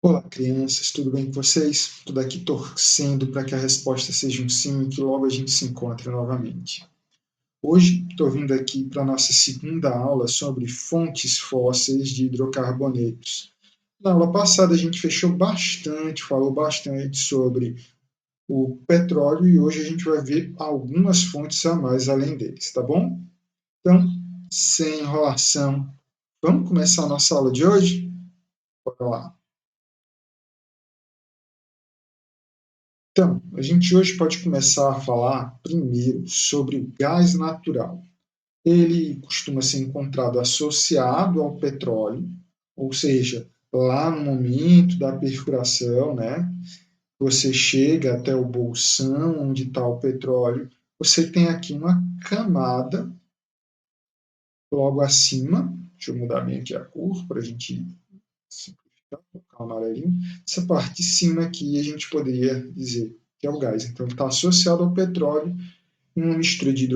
Olá, crianças, tudo bem com vocês? Tudo aqui torcendo para que a resposta seja um sim e que logo a gente se encontre novamente. Hoje estou vindo aqui para a nossa segunda aula sobre fontes fósseis de hidrocarbonetos. Na aula passada a gente falou bastante sobre o petróleo e hoje a gente vai ver algumas fontes a mais além deles, tá bom? Então, sem enrolação, vamos começar a nossa aula de hoje? Bora lá. Então, a gente hoje pode começar a falar primeiro sobre o gás natural. Ele costuma ser encontrado associado ao petróleo, ou seja, lá no momento da perfuração, né? Você chega até o bolsão onde está o petróleo, você tem aqui uma camada logo acima. Deixa eu mudar bem aqui a cor para a gente simplificar, colocar o amarelinho. Essa parte de cima aqui a gente poderia dizer que é o gás. Então, ele está associado ao petróleo, uma mistura de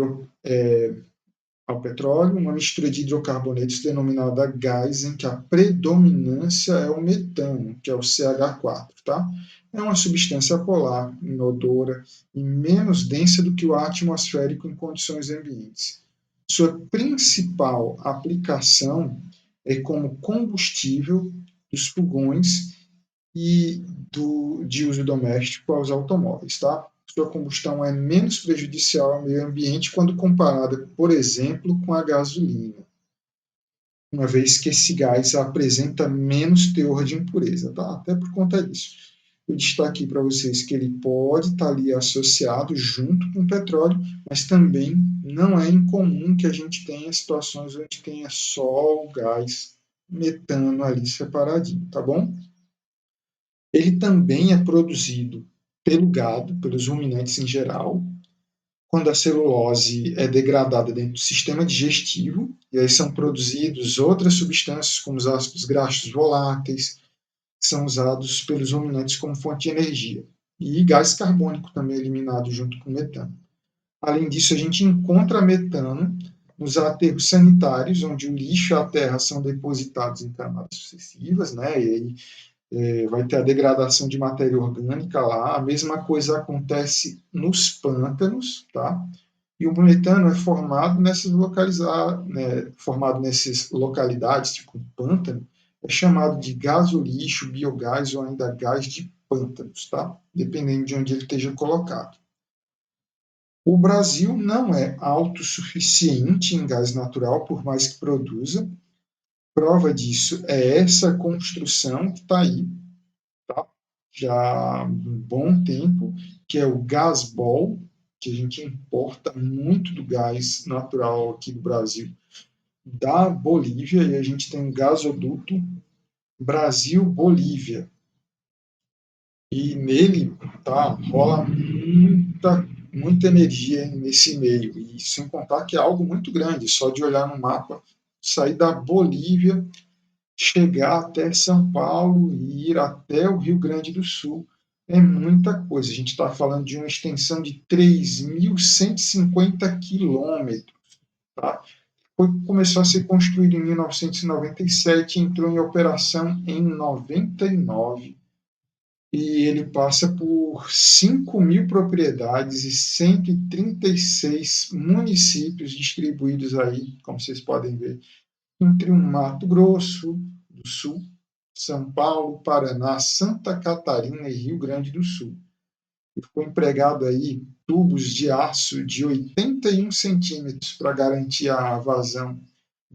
ao petróleo, uma mistura de hidrocarbonetos denominada gás, em que a predominância é o metano, que é o CH4, tá? É uma substância polar, inodora e menos densa do que o ar atmosférico em condições ambientes. Sua principal aplicação é como combustível dos fogões e de uso doméstico aos automóveis, tá? Sua combustão é menos prejudicial ao meio ambiente quando comparada, por exemplo, com a gasolina, uma vez que esse gás apresenta menos teor de impureza, tá? Até por conta disso. Eu destaquei para vocês que ele pode estar ali associado junto com o petróleo, mas também não é incomum que a gente tenha situações onde tenha só o gás metano ali separadinho, tá bom? Ele também é produzido pelo gado, pelos ruminantes em geral, quando a celulose é degradada dentro do sistema digestivo, e aí são produzidos outras substâncias, como os ácidos graxos voláteis, que são usados pelos ruminantes como fonte de energia. E gás carbônico também é eliminado junto com metano. Além disso, a gente encontra metano nos aterros sanitários, onde o lixo e a terra são depositados em camadas sucessivas, né? E aí vai ter a degradação de matéria orgânica lá. A mesma coisa acontece nos pântanos, tá? E o metano é formado formado nessas localidades, tipo pântano, é chamado de gasolixo, biogás ou ainda gás de pântanos, tá? Dependendo de onde ele esteja colocado. O Brasil não é autossuficiente em gás natural, por mais que produza. Prova disso é essa construção que está aí, tá? Já há um bom tempo, que é o Gasbol, que a gente importa muito do gás natural aqui do Brasil, da Bolívia, e a gente tem um gasoduto Brasil-Bolívia. E nele rola muita energia nesse meio, e sem contar que é algo muito grande, só de olhar no mapa, sair da Bolívia, chegar até São Paulo e ir até o Rio Grande do Sul. É muita coisa. A gente está falando de uma extensão de 3.150 quilômetros. Tá? Começou a ser construído em 1997 e entrou em operação em 99. E ele passa por 5.000 propriedades e 136 municípios distribuídos aí, como vocês podem ver, entre o Mato Grosso do Sul, São Paulo, Paraná, Santa Catarina e Rio Grande do Sul. E ficou empregado aí tubos de aço de 81 centímetros para garantir a vazão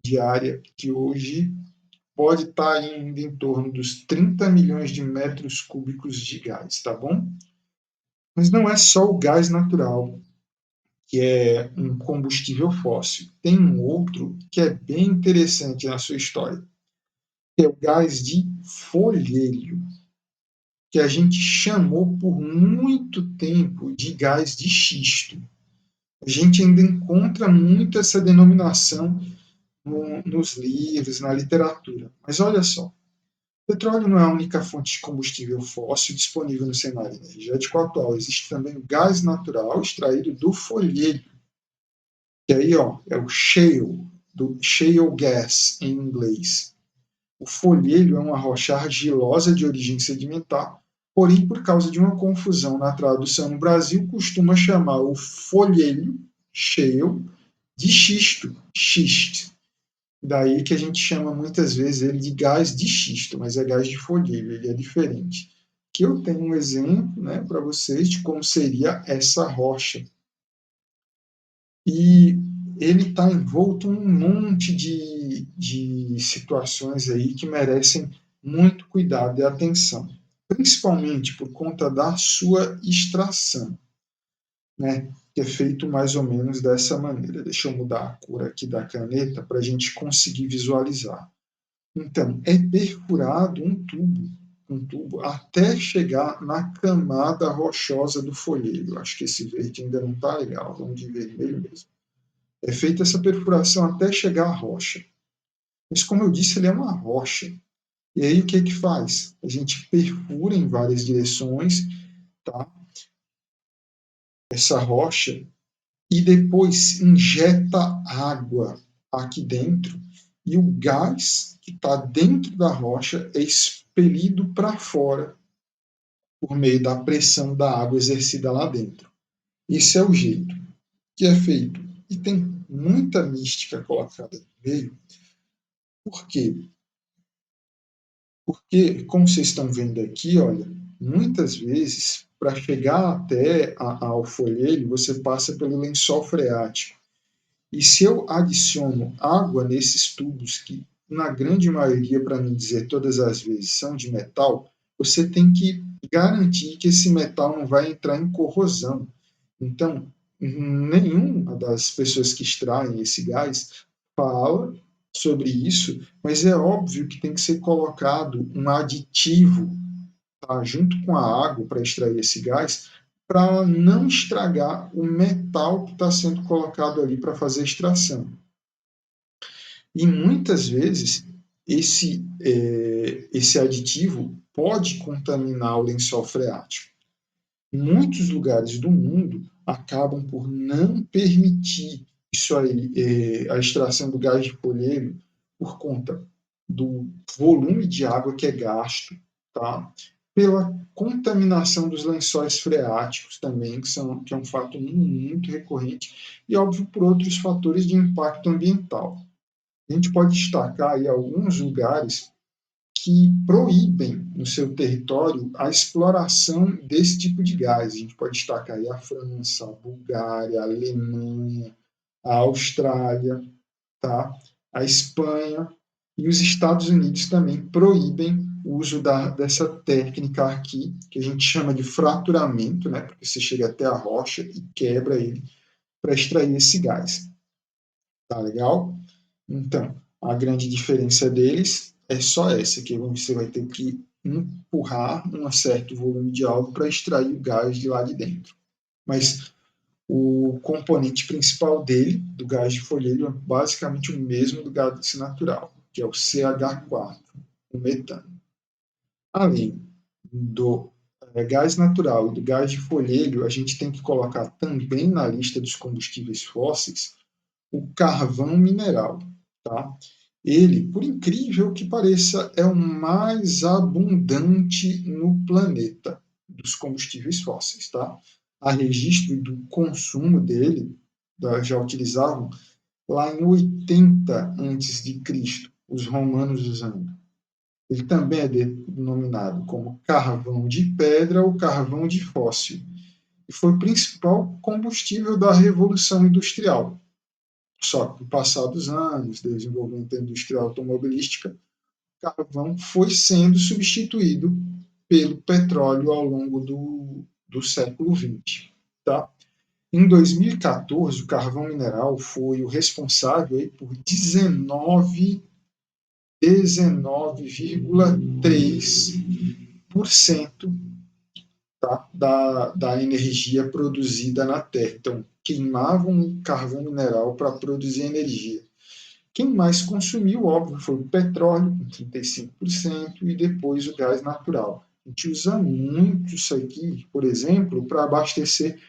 diária, que hoje pode estar ainda em torno dos 30 milhões de metros cúbicos de gás, tá bom? Mas não é só o gás natural, que é um combustível fóssil. Tem um outro que é bem interessante na sua história, que é o gás de folhelho, que a gente chamou por muito tempo de gás de xisto. A gente ainda encontra muito essa denominação nos livros, na literatura. Mas olha só, o petróleo não é a única fonte de combustível fóssil disponível no cenário energético atual. Existe também o gás natural extraído do folhelho, que aí é o shale, do shale gas em inglês. O folhelho é uma rocha argilosa de origem sedimentar, porém, por causa de uma confusão na tradução no Brasil, costuma chamar o folhelho, shale, de xisto, schist. Daí que a gente chama muitas vezes ele de gás de xisto, mas é gás de folhelho, ele é diferente. Que eu tenho um exemplo, né, para vocês de como seria essa rocha. E ele está envolto em um monte de situações aí que merecem muito cuidado e atenção, principalmente por conta da sua extração, né? Que é feito mais ou menos dessa maneira. Deixa eu mudar a cor aqui da caneta para a gente conseguir visualizar. Então, é perfurado um tubo até chegar na camada rochosa do folhedo. Acho que esse verde ainda não está legal, vamos de vermelho mesmo. É feita essa perfuração até chegar à rocha. Mas, como eu disse, ele é uma rocha. E aí, o que que faz? A gente perfura em várias direções, tá? Essa rocha e depois injeta água aqui dentro e o gás que está dentro da rocha é expelido para fora por meio da pressão da água exercida lá dentro. Esse é o jeito que é feito. E tem muita mística colocada no meio. Por quê? Porque, como vocês estão vendo aqui, olha, muitas vezes, para chegar até ao folhedo, você passa pelo lençol freático. E se eu adiciono água nesses tubos, que na grande maioria, para não dizer todas as vezes, são de metal, você tem que garantir que esse metal não vai entrar em corrosão. Então, nenhuma das pessoas que extraem esse gás fala sobre isso, mas é óbvio que tem que ser colocado um aditivo, tá, junto com a água para extrair esse gás, para não estragar o metal que está sendo colocado ali para fazer a extração. E muitas vezes esse aditivo pode contaminar o lençol freático. Muitos lugares do mundo acabam por não permitir isso aí, a extração do gás de folheiro por conta do volume de água que é gasto, tá? Pela contaminação dos lençóis freáticos também, que é um fato muito recorrente, e óbvio por outros fatores de impacto ambiental. A gente pode destacar aí alguns lugares que proíbem no seu território a exploração desse tipo de gás. A gente pode destacar aí a França, a Bulgária, a Alemanha, a Austrália, tá? A Espanha e os Estados Unidos também proíbem o uso dessa técnica aqui, que a gente chama de fraturamento, né? Porque você chega até a rocha e quebra ele para extrair esse gás. Tá legal? Então, a grande diferença deles é só essa, que você vai ter que empurrar um certo volume de água para extrair o gás de lá de dentro. Mas o componente principal dele, do gás de folhedo, é basicamente o mesmo do gás natural, que é o CH4, o metano. Além do gás natural e do gás de folhedo, a gente tem que colocar também na lista dos combustíveis fósseis o carvão mineral, tá? Ele, por incrível que pareça, é o mais abundante no planeta dos combustíveis fósseis, tá? Há registro do consumo dele, já utilizavam lá em 80 antes de Cristo, os romanos usando. Ele também é denominado como carvão de pedra ou carvão de fóssil e foi o principal combustível da Revolução Industrial. Só que, com o passar dos anos, desenvolvimento da indústria automobilística, o carvão foi sendo substituído pelo petróleo ao longo do século XX. Tá? Em 2014, o carvão mineral foi o responsável aí por 19,3% tá, da energia produzida na Terra. Então, queimavam carvão mineral para produzir energia. Quem mais consumiu, óbvio, foi o petróleo, com 35%, e depois o gás natural. A gente usa muito isso aqui, por exemplo, para abastecer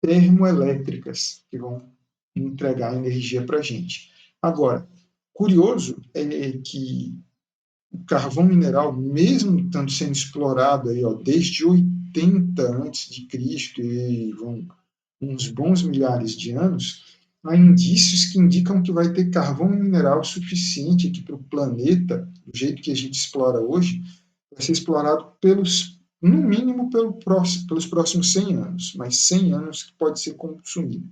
termoelétricas, que vão entregar energia para a gente. Agora, curioso é que o carvão mineral, mesmo estando sendo explorado aí, ó, desde 80 antes de Cristo e uns bons milhares de anos, há indícios que indicam que vai ter carvão mineral suficiente aqui para o planeta, do jeito que a gente explora hoje, vai ser explorado no mínimo pelos próximos 100 anos, mas 100 anos que pode ser consumido.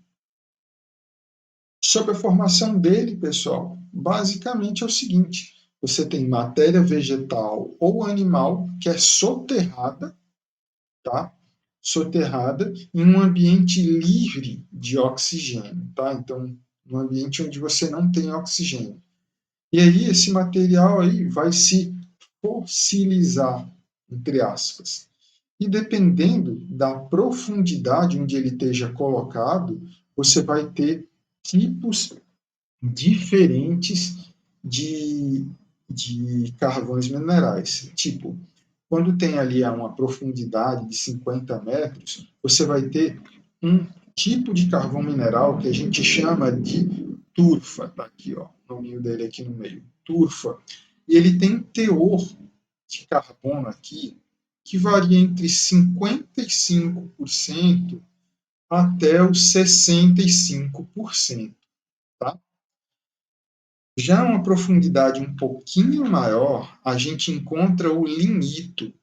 Sobre a formação dele, pessoal, basicamente é o seguinte: você tem matéria vegetal ou animal que é soterrada, tá? Soterrada em um ambiente livre de oxigênio, tá? Então, um ambiente onde você não tem oxigênio. E aí esse material aí vai se fossilizar, entre aspas. E dependendo da profundidade onde ele esteja colocado, você vai ter tipos diferentes de carvões minerais. Tipo, quando tem ali uma profundidade de 50 metros, você vai ter um tipo de carvão mineral que a gente chama de turfa. Tá aqui, ó, o nome dele aqui no meio. Turfa. E ele tem teor de carbono aqui que varia entre 55% até os 65%. Tá? Já uma profundidade um pouquinho maior, a gente encontra o lignito.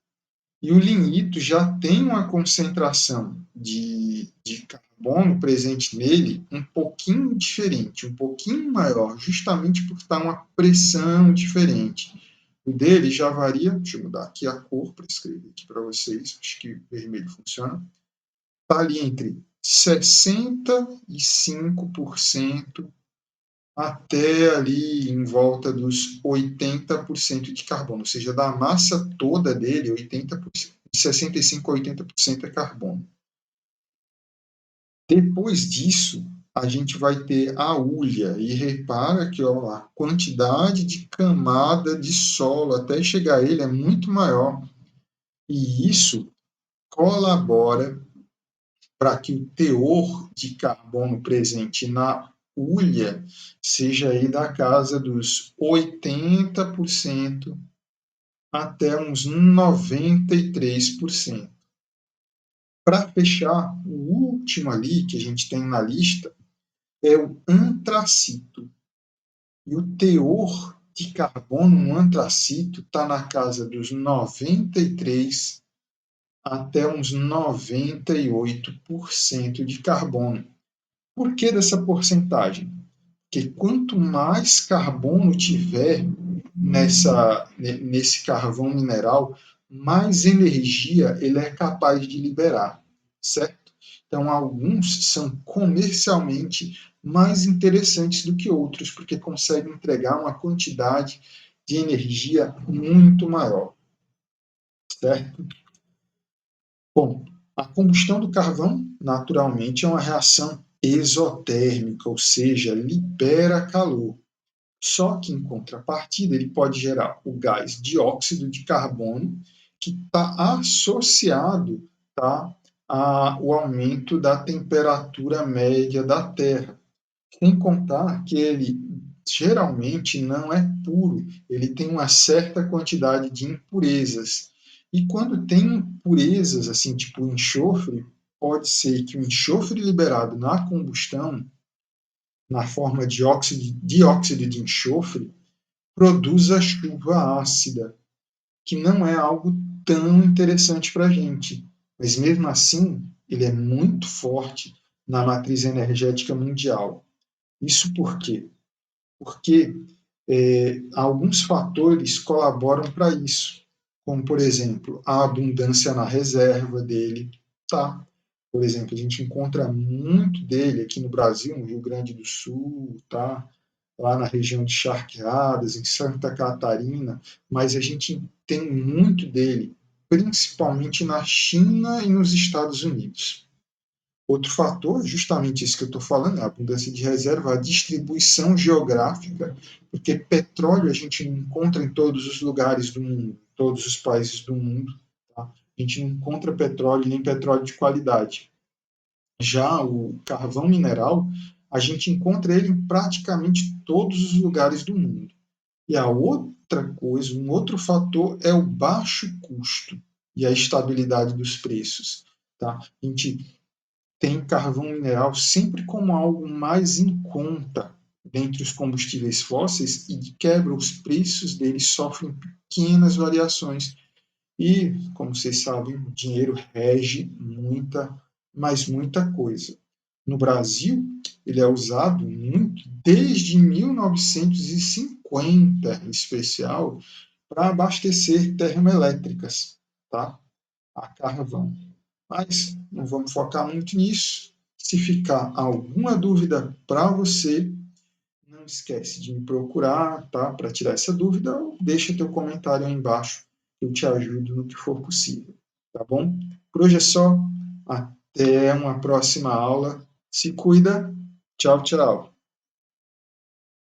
E o lignito já tem uma concentração de carbono presente nele um pouquinho diferente, um pouquinho maior, justamente por estar uma pressão diferente. O dele já varia, deixa eu mudar aqui a cor para escrever aqui para vocês, acho que vermelho funciona. Está ali entre 65% até ali em volta dos 80% de carbono, ou seja, da massa toda dele, 80%, de 65% a 80% é carbono. Depois disso, a gente vai ter a hulha, e repara que ó, a quantidade de camada de solo até chegar a ele é muito maior, e isso colabora para que o teor de carbono presente na hulha seja aí da casa dos 80% até uns 93%. Para fechar, o último ali que a gente tem na lista é o antracito. E o teor de carbono no antracito está na casa dos 93% até uns 98% de carbono. Por que dessa porcentagem? Porque quanto mais carbono tiver nesse carvão mineral, mais energia ele é capaz de liberar, certo? Então, alguns são comercialmente mais interessantes do que outros, porque conseguem entregar uma quantidade de energia muito maior, certo? Bom, a combustão do carvão, naturalmente, é uma reação exotérmica, ou seja, libera calor. Só que, em contrapartida, ele pode gerar o gás dióxido de carbono, que está associado, tá, ao aumento da temperatura média da Terra. Sem contar que ele geralmente não é puro, ele tem uma certa quantidade de impurezas. E quando tem impurezas, assim, tipo enxofre, pode ser que o enxofre liberado na combustão, na forma de dióxido de enxofre, produza chuva ácida, que não é algo tão interessante para a gente. Mas mesmo assim, ele é muito forte na matriz energética mundial. Isso por quê? Porque alguns fatores colaboram para isso, como, por exemplo, a abundância na reserva dele, tá? Por exemplo, a gente encontra muito dele aqui no Brasil, no Rio Grande do Sul, tá? Lá na região de Charqueadas, em Santa Catarina, mas a gente tem muito dele, principalmente na China e nos Estados Unidos. Outro fator, justamente isso que eu estou falando, a abundância de reserva, a distribuição geográfica, porque petróleo a gente não encontra em todos os lugares do mundo, todos os países do mundo. Tá? A gente não encontra petróleo, nem petróleo de qualidade. Já o carvão mineral, a gente encontra ele em praticamente todos os lugares do mundo. E outra coisa, um outro fator é o baixo custo e a estabilidade dos preços. Tá? A gente tem carvão mineral sempre como algo mais em conta dentre os combustíveis fósseis e de quebra os preços deles sofrem pequenas variações. E, como vocês sabem, o dinheiro rege muita, mas muita coisa. No Brasil, ele é usado muito desde 1950, em especial, para abastecer termoelétricas, tá? A carvão. Mas não vamos focar muito nisso. Se ficar alguma dúvida para você, não esquece de me procurar, tá? Para tirar essa dúvida, ou deixa teu comentário aí embaixo, que eu te ajudo no que for possível, tá bom? Por hoje é só. Até uma próxima aula. Se cuida. Tchau, tchau.